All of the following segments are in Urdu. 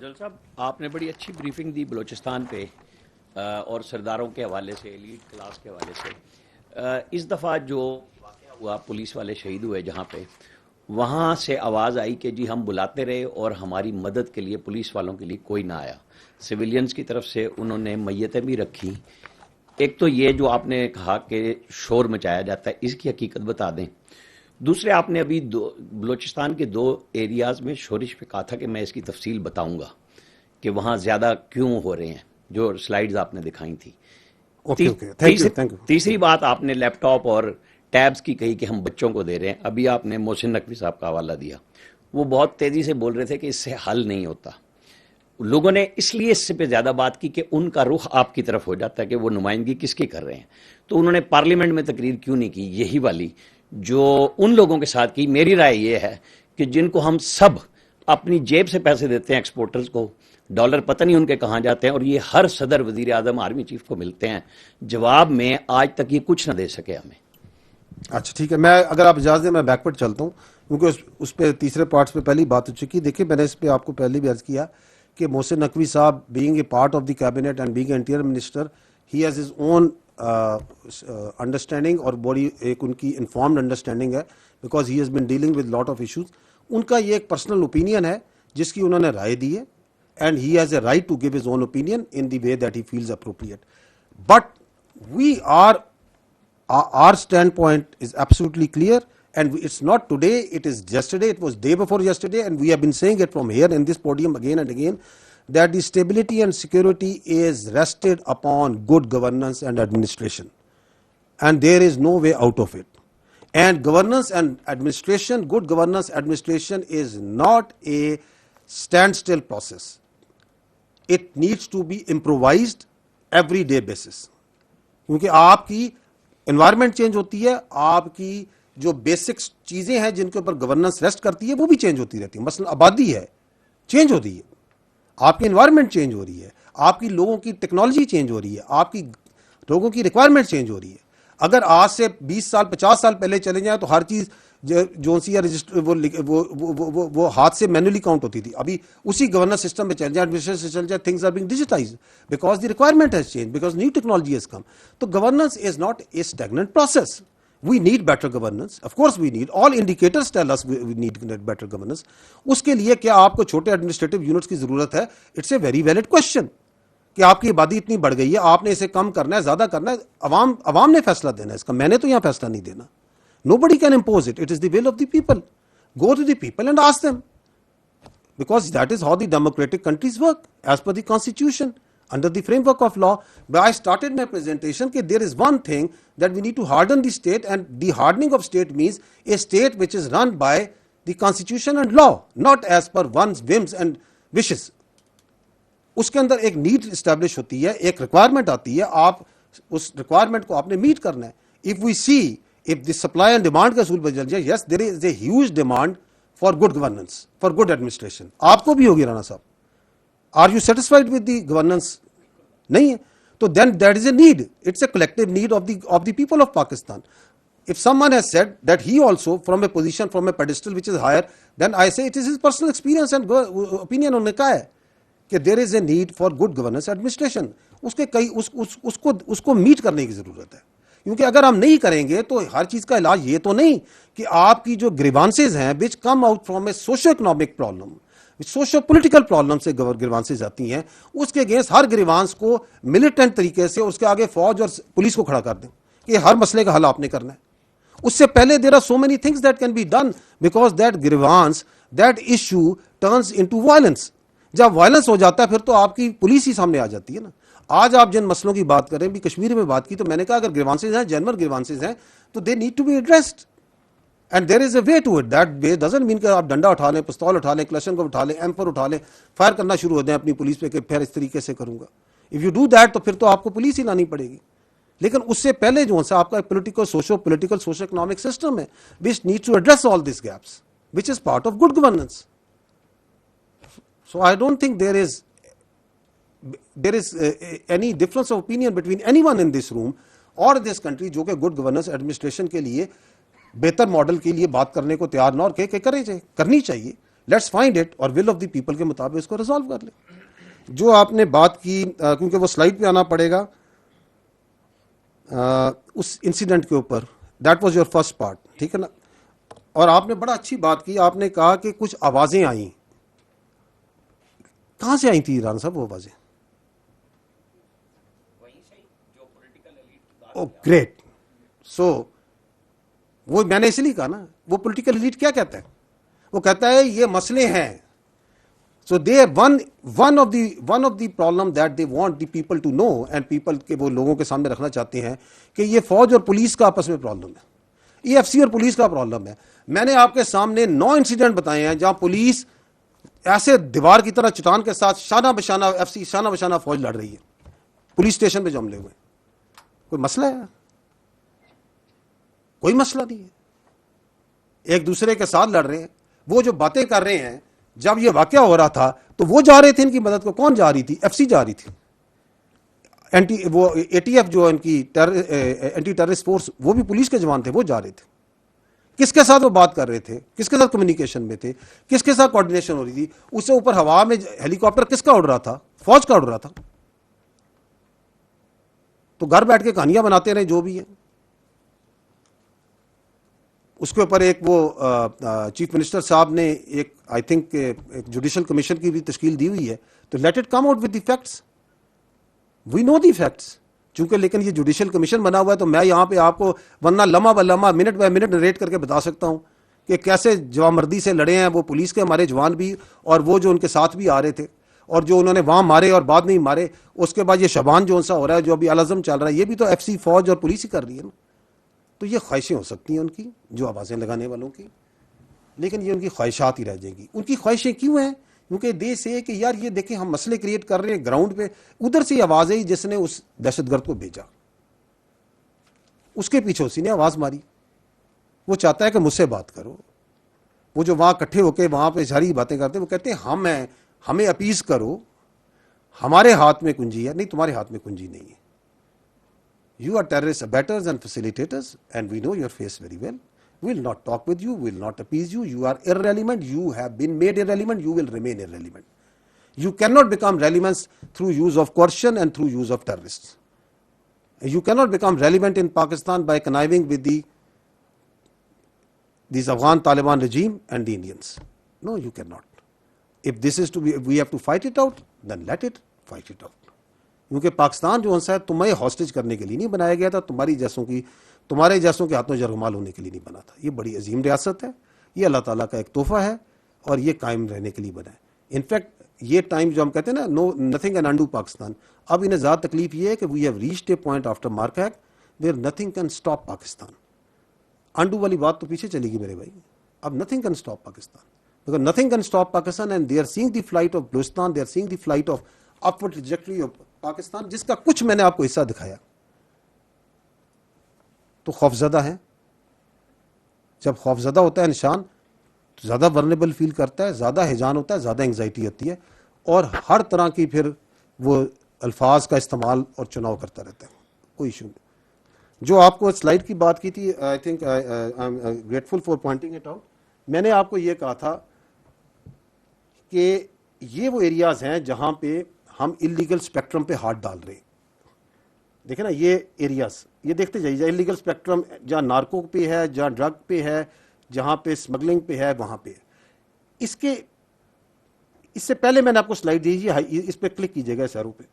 جل صاحب آپ نے بڑی اچھی بریفنگ دی بلوچستان پہ اور سرداروں کے حوالے سے ایلیٹ کلاس کے حوالے سے. اس دفعہ جو واقعہ ہوا پولیس والے شہید ہوئے جہاں پہ وہاں سے آواز آئی کہ جی ہم بلاتے رہے اور ہماری مدد کے لیے پولیس والوں کے لیے کوئی نہ آیا. سویلینز کی طرف سے انہوں نے میتیں بھی رکھی. ایک تو یہ جو آپ نے کہا کہ شور مچایا جاتا ہے اس کی حقیقت بتا دیں. دوسرے آپ نے ابھی بلوچستان کے 2 ایریاز میں شورش پہ کہا تھا کہ میں اس کی تفصیل بتاؤں گا کہ وہاں زیادہ کیوں ہو رہے ہیں جو سلائیڈز آپ نے دکھائی تھی. تیسری بات آپ نے لیپ ٹاپ اور ٹیبز کی کہی کہ ہم بچوں کو دے رہے ہیں. ابھی آپ نے محسن نقوی صاحب کا حوالہ دیا. وہ بہت تیزی سے بول رہے تھے کہ اس سے حل نہیں ہوتا. لوگوں نے اس لیے اس سے پہ زیادہ بات کی کہ ان کا رخ آپ کی طرف ہو جاتا ہے کہ وہ نمائندگی کس کی کر رہے ہیں. تو انہوں نے پارلیمنٹ میں تقریر کیوں نہیں کی یہی والی جو ان لوگوں کے ساتھ کی. میری رائے یہ ہے کہ جن کو ہم سب اپنی جیب سے پیسے دیتے ہیں ایکسپورٹرز کو, ڈالر پتہ نہیں ان کے کہاں جاتے ہیں, اور یہ ہر صدر وزیر اعظم آرمی چیف کو ملتے ہیں, جواب میں آج تک یہ کچھ نہ دے سکے ہمیں. اچھا ٹھیک ہے, میں اگر آپ اجازت دیں میں بیکورڈ چلتا ہوں کیونکہ اس پہ تیسرے پارٹس پہ پہلی بات ہو چکی. دیکھیں میں نے اس پہ آپ کو پہلے بھی عرض کیا کہ محسن نقوی صاحب being a part of the cabinet and being a interior minister he has his own understanding اور بڑی ایک ان کی انفارمڈ انڈرسٹینڈنگ ہے because he has been dealing with lot of issues. ان کا یہ ایک پرسنل اوپینین ہے جس کی انہوں نے رائے دی ہے and he has a right to give his own opinion in the way that he feels appropriate. But our standpoint is absolutely clear, and it's not today, it is yesterday, it was day before yesterday, and we have been saying it from here in this podium again and again that the stability and security is rested upon good governance and administration, and there is no way out of it. And governance and administration, good governance administration is not a standstill process. It needs to be improvised every day basis. کیونکہ آپ کی انوائرمنٹ چینج ہوتی ہے, آپ کی جو بیسک چیزیں ہیں جن کے اوپر گورننس ریسٹ کرتی ہے وہ بھی چینج ہوتی رہتی ہے. مثلا آبادی ہے, چینج ہوتی ہے, آپ کی انوائرمنٹ چینج ہو رہی ہے, آپ کی لوگوں کی ٹیکنالوجی چینج ہو رہی ہے, آپ کی لوگوں کی ریکوائرمنٹ چینج ہو رہی ہے. اگر آج سے 20 سال 50 سال پہلے چلے جائیں تو ہر چیز جو سی رجسٹر وہ ہاتھ سے مینولی کاؤنٹ ہوتی تھی. ابھی اسی گورننس سسٹم میں چل جائے, ایڈمنسٹریشن سے چل جائے, things are being digitized because the requirement has change, because new technology has come. تو governance is not a stagnant process. We need better governance. Of course we need. All indicators tell us we need better governance. اس کے لیے کیا آپ کو چھوٹے ایڈمنسٹریٹو یونٹس کی ضرورت ہے؟ It's a very valid question کہ آپ کی آبادی اتنی بڑھ گئی ہے, آپ نے اسے کم کرنا ہے, زیادہ کرنا ہے, عوام نے فیصلہ دینا ہے اس کا, میں نے تو یہاں فیصلہ نہیں دینا. Nobody can impose it. It is the will of the people. Go to the people and ask them. Because that is how the democratic countries work, as per the constitution, under the framework of law. But I started my presentation that there is one thing that we need to harden the state, and the hardening of state means a state which is run by the constitution and law, not as per one's whims and wishes. اس کے اندر ایک نیڈ اسٹیبلش ہوتی ہے, ایک ریکوائرمنٹ آتی ہے, آپ اس ریکوائرمنٹ کو آپ نے میٹ کرنا ہے. If we see, if the supply and demand کا اصول پہ چل جائے, yes there is a huge demand for good governance, for good administration. آپ کو بھی ہوگی رانا صاحب. Are you satisfied with the governance? نہیں ہے تو then that is a need. It's a collective need of the people of Pakistan. If someone has said that he also from a position, from a pedestal which is higher, then I say it is his personal experience and opinion. انہوں نے کہا ہے کہ there is a need for good governance administration. اس کے کئی اس کو میٹ کرنے کی ضرورت ہے, کیونکہ اگر ہم نہیں کریں گے تو ہر چیز کا علاج یہ تو نہیں کہ آپ کی جو گریوانسز ہیں which come out from a socio-economic problem, socio political problem سے گریوانسز آتی ہیں, اس کے اگینسٹ ہر گریوانس کو ملیٹنٹ طریقے سے اس کے آگے فوج اور پولیس کو کھڑا کر دیں کہ ہر مسئلے کا حل آپ نے کرنا ہے. اس سے پہلے there are so many things that can be done because that grievance, that issue turns into violence. جب وائلنس ہو جاتا ہے پھر تو آپ کی پولیس ہی سامنے آ جاتی ہے نا. آج آپ جن مسئلوں کی بات کریں, بھی کشمیر میں بات کی تو میں نے کہا اگر گریوانسز ہیں, جنرل گریوانسز ہیں تو they need to be addressed and there is a way to it. That way doesn't mean کہ آپ ڈنڈا اٹھا لیں, پستول اٹھا لیں, کلشن کو اٹھا لیں, M4 اٹھا لیں, فائر کرنا شروع ہو جائیں اپنی پولیس پہ کہ پھر اس طریقے سے کروں گا. اف یو ڈو دیٹ تو پھر تو آپ کو پولیس ہی لانی پڑے گی. لیکن اس سے پہلے جو ہے آپ کا پولیٹیکل سوشو اکنامک سسٹم ہے which needs to address all these gaps, which is part of good governance. So I don't think there is any difference of opinion between anyone in this room or this country جو کہ good governance administration کے لیے بہتر ماڈل کے لیے بات کرنے کو تیار نہ اور کہ کرنی چاہیے. لیٹس فائنڈ اٹ اور ول آف دی پیپل کے مطابق اس کو ریزالو کر لیں. جو آپ نے بات کی, کیونکہ وہ سلائڈ پہ آنا پڑے گا اس انسیڈنٹ کے اوپر, that was your first part, ٹھیک ہے نا. اور آپ نے بڑا اچھی بات کی, آپ نے کہا کہ کچھ آوازیں آئیں. کہاں سے آئی تھی رانا صاحب وہ آوازیں؟ او گریٹ. سو وہ میں نے اس لیے کہا نا, وہ پولیٹیکل ایلیٹ کیا کہتا ہے, وہ کہتا ہے یہ مسئلے ہیں. So they are one of the problem that they want the people to know, and people کے وہ لوگوں کے سامنے رکھنا چاہتے ہیں کہ یہ فوج اور پولیس کا آپس میں پرابلم ہے, یہ ایف سی اور پولیس کا پرابلم ہے. میں نے آپ کے سامنے 9 انسیڈنٹ بتائے ہیں جہاں پولیس ایسے دیوار کی طرح چٹان کے ساتھ شانہ بشانہ ایف سی شانہ بشانہ فوج لڑ رہی ہے پولیس اسٹیشن پہ جو حملے ہوئے. کوئی مسئلہ ہے؟ کوئی مسئلہ نہیں ہے, ایک دوسرے کے ساتھ لڑ رہے ہیں. وہ جو باتیں کر رہے ہیں, جب یہ واقعہ ہو رہا تھا تو وہ جا رہے تھے ان کی مدد کو. کون جا رہی تھی؟ ایف سی جا رہی تھی. وہ اے ٹی ایف جو ان کی اینٹی ٹیررسٹ فورس, وہ بھی پولیس کے جوان تھے, وہ جا رہے تھے. کس کے ساتھ وہ بات کر رہے تھے, کس کے ساتھ کمیونیکیشن میں تھے, کس کے ساتھ کوآرڈینیشن ہو رہی تھی. اس سے اوپر ہوا میں ہیلی کاپٹر کس کا اڑ رہا تھا؟ فوج کا اڑ رہا تھا. تو گھر بیٹھ کے کہانیاں بناتے رہے جو بھی ہیں. اس کے اوپر ایک وہ چیف منسٹر صاحب نے ایک آئی تھنک ایک جوڈیشل کمیشن کی بھی تشکیل دی ہوئی ہے, تو let it come out with the facts. We know the facts. چونکہ لیکن یہ جوڈیشل کمیشن بنا ہوا ہے تو میں یہاں پہ آپ کو ورنہ لمحہ بہ لمحہ منٹ بائی منٹ نریٹ کر کے بتا سکتا ہوں کہ کیسے جوامردی سے لڑے ہیں وہ پولیس کے ہمارے جوان بھی, اور وہ جو ان کے ساتھ بھی آ رہے تھے, اور جو انہوں نے وہاں مارے اور بعد میں ہی مارے. اس کے بعد یہ شبان جو سا ہو رہا ہے, جو ابھی الازم چل رہا ہے, یہ بھی تو ایف سی فوج اور پولیس ہی کر رہی ہے نا. تو یہ خواہشیں ہو سکتی ہیں ان کی, جو آوازیں لگانے والوں کی, لیکن یہ ان کی خواہشات ہی رہ جائیں گی. ان کی خواہشیں کیوں ہیں؟ کیونکہ دے سے کہ یار یہ دیکھیں ہم مسئلے کریٹ کر رہے ہیں گراؤنڈ پہ. ادھر سے آواز ہے جس نے اس دہشت گرد کو بھیجا, اس کے پیچھے اسی نے آواز ماری. وہ چاہتا ہے کہ مجھ سے بات کرو. وہ جو وہاں کٹھے ہو کے وہاں پہ ساری باتیں کرتے ہیں, وہ کہتے ہیں ہم ہیں, ہمیں اپیز کرو, ہمارے ہاتھ میں کنجی ہے. نہیں, تمہارے ہاتھ میں کنجی نہیں ہے. You are terrorist abettors and facilitators, and we know your face very well. We will not talk with you, we will not appease you. You are irrelevant, you have been made irrelevant, you will remain irrelevant. You cannot become relevant through use of coercion and through use of terrorists. You cannot become relevant in Pakistan by conniving with this Afghan Taliban regime and the Indians. No, you cannot. If this is to be, if we have to fight it out, then let it fight it out. کیونکہ پاکستان جو ہے تمہیں ہاسٹیج کرنے کے لیے نہیں بنایا گیا تھا, تمہارے جیسوں کے ہاتھوں جرگمال ہونے کے لیے نہیں بنا تھا. یہ بڑی عظیم ریاست ہے, یہ اللہ تعالیٰ کا ایک تحفہ ہے, اور یہ قائم رہنے کے لیے بنا ہے. انفیکٹ یہ ٹائم جو ہم کہتے ہیں نا, no nothing can undo Pakistan, اب انہیں زیادہ تکلیف یہ ہے کہ we have reached a point after market where nothing can stop Pakistan. Undo والی بات تو پیچھے چلے گی میرے بھائی. اب nothing can stop Pakistan, because nothing can stop Pakistan, and they are seeing the flight of Balochistan, they are seeing the flight of upward trajectory of Pakistan, جس کا کچھ میں نے آپ کو حصہ دکھایا. تو خوفزدہ ہیں. جب خوفزدہ ہوتا ہے انسان تو زیادہ ورنیبل فیل کرتا ہے, زیادہ ہیجان ہوتا ہے, زیادہ انگزائٹی ہوتی ہے, اور ہر طرح کی پھر وہ الفاظ کا استعمال اور چناؤ کرتا رہتا ہے. کوئی ایشو نہیں. جو آپ کو سلائڈ کی بات کی تھی, I think I am grateful for pointing it out. میں نے آپ کو یہ کہا تھا کہ یہ وہ ایریاز ہیں جہاں پہ ہم انلیگل اسپیکٹرم پہ ہاتھ ڈال رہے ہیں. دیکھیں نا یہ ایریاز, یہ دیکھتے جائیے. انلیگل اسپیکٹرم جہاں نارکو پہ ہے, جہاں ڈرگ پہ ہے, جہاں پہ اسمگلنگ پہ ہے, وہاں پہ. اس سے پہلے میں نے آپ کو سلائڈ دیجیے, اس پہ کلک کیجیے گا سیرو پہ.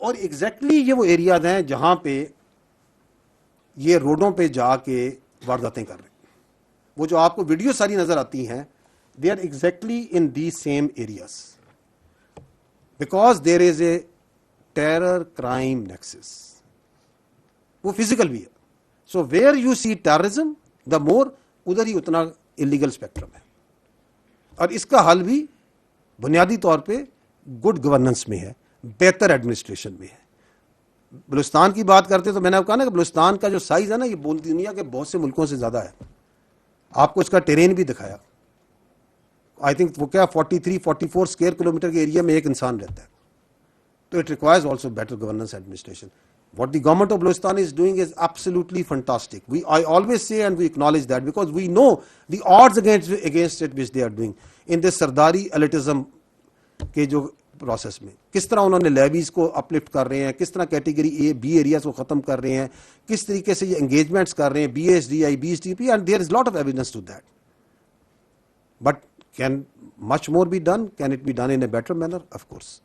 اور ایگزیکٹلی یہ وہ ایریاز ہیں جہاں پہ یہ روڈوں پہ جا کے وارداتیں کر رہے ہیں. وہ جو آپ کو ویڈیو ساری نظر آتی ہیں, they are exactly in these same areas, because there is a terror crime nexus. وہ physical بھی ہے. So where you see terrorism, the more ادھر ہی اتنا illegal spectrum ہے. اور اس کا حل بھی بنیادی طور پہ گڈ گورننس میں ہے, بہتر ایڈمنسٹریشن میں ہے. بلوچستان کی بات کرتے تو میں نے کہا نا کہ بلوچستان کا جو سائز ہے نا, یہ دنیا کے بہت سے ملکوں سے زیادہ ہے. آپ کو اس کا ٹیرین بھی دکھایا. آئی تھنک وہ کیا 43-44 اسکوائر کلومیٹر کے ایریا میں ایک انسان رہتا ہے. تو it requires also better governance administration. What the government of Balochistan is doing is absolutely fantastic. I always say and we acknowledge that because we know the odds against it which they are doing in this Sardari elitism کے جو پروسیس میں کس طرح انہوں نے لیویز کو اپلفٹ کر رہے ہیں, کس طرح کیٹیگری اے بی ایریاز کو ختم کر رہے ہیں, کس طریقے سے یہ انگیجمنٹس کر رہے ہیں, B S D I, B S D P, and there is lot of evidence to that. But can much more be done? Can it be done in a better manner? Of course.